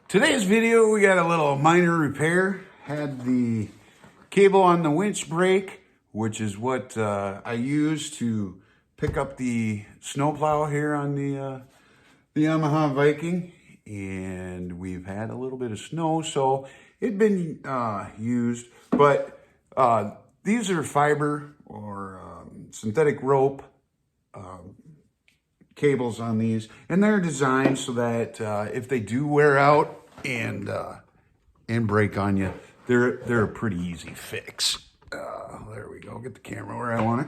Today's video, we got a little minor repair. Had the cable on the winch break, which is what I use to pick up the snowplow here on the Yamaha Viking. And we've had a little bit of snow, so it'd been used. But these are fiber or synthetic rope cables on these, and they're designed so that if they do wear out and break on you, they're a pretty easy fix. There we go. Get the camera where I want it.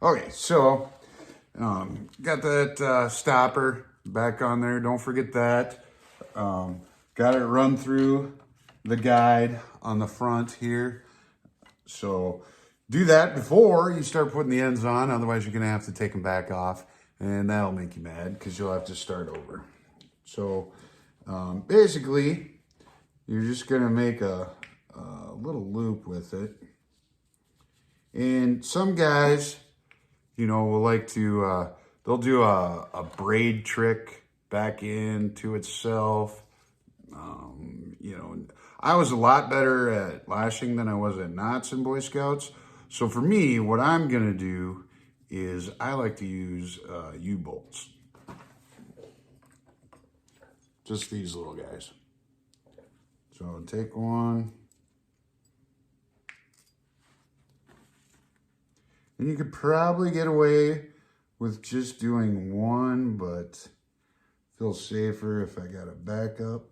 Okay, so got that stopper back on there. Don't forget that. Got it run through the guide on the front here. So do that before you start putting the ends on. Otherwise, you're going to have to take them back off. And that'll make you mad because you'll have to start over. So basically, you're just going to make a little loop with it. And some guys, you know, will like to, they'll do a braid trick back into itself. You know, I was a lot better at lashing than I was at knots in Boy Scouts. So for me, what I'm going to do is I like to use U-bolts. Just these little guys. So take one. And you could probably get away with just doing one, but feel safer if I got a backup.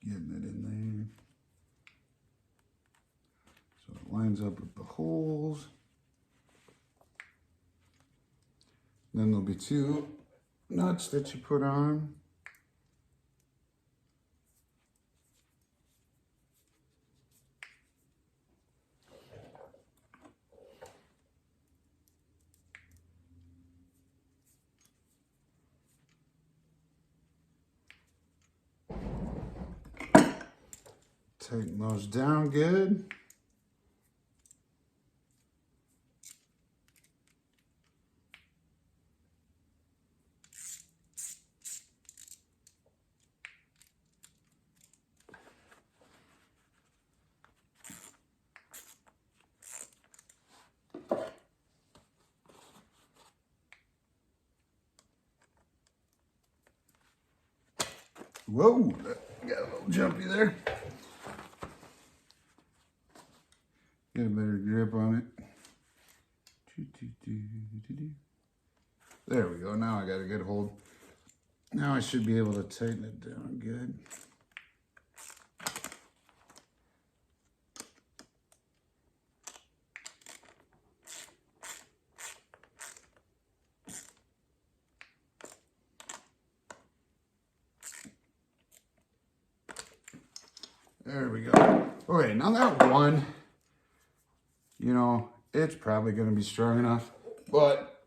Getting it in there. So it lines up with the holes. Then there'll be two nuts that you put on. Tighten those down good. Whoa, got a little jumpy there. Get a better grip on it. There we go. Now I got a good hold. Now I should be able to tighten it down good. There we go. Okay, now that one, you know, it's probably going to be strong enough, but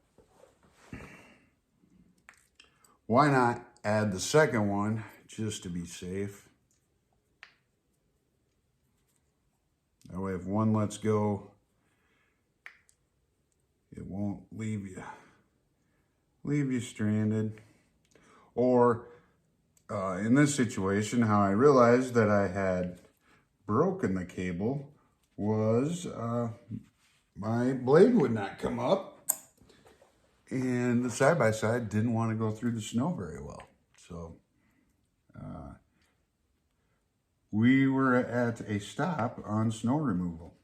why not add the second one just to be safe? That way if one lets go, it won't leave you stranded. Or in this situation, how I realized that I had broken the cable was my blade would not come up, and the side-by-side didn't want to go through the snow very well. So we were at a stop on snow removal.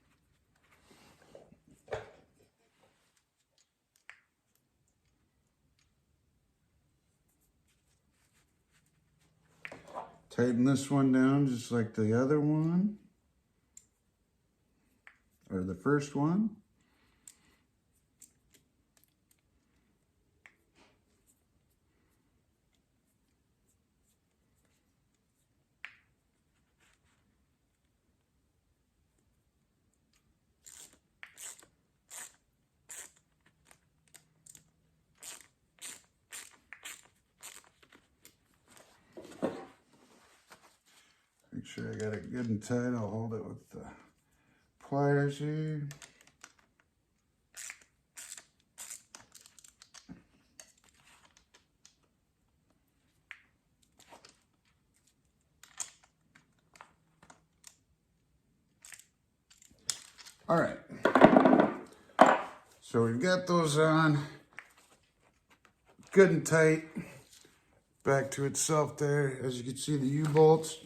Tighten this one down just like the other one, or the first one. Make sure I got it good and tight. I'll hold it with the pliers here. All right. So we've got those on good and tight. Back to itself there. As you can see, the U-bolts.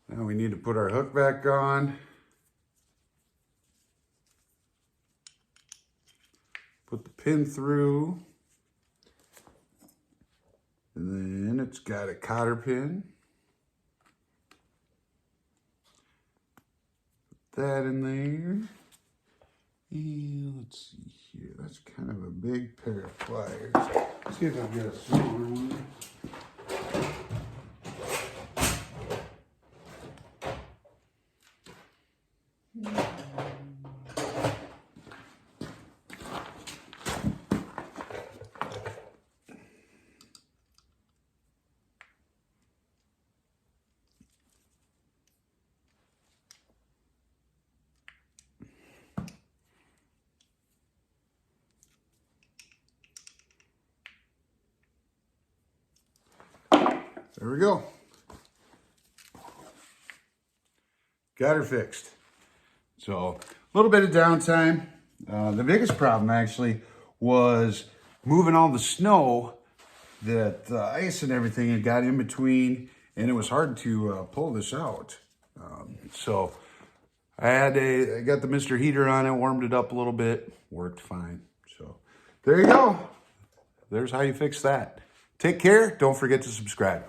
Now we need to put our hook back on. Put the pin through. And then it's got a cotter pin. Put that in there. And let's see here. That's kind of a big pair of pliers. Let's see if I've got a smaller one. There we go. Got her fixed. So a little bit of downtime. The biggest problem actually was moving all the snow that ice and everything had got in between, and it was hard to pull this out. So I got the Mr. Heater on it, warmed it up a little bit, worked fine. So there you go. There's how you fix that. Take care. Don't forget to subscribe.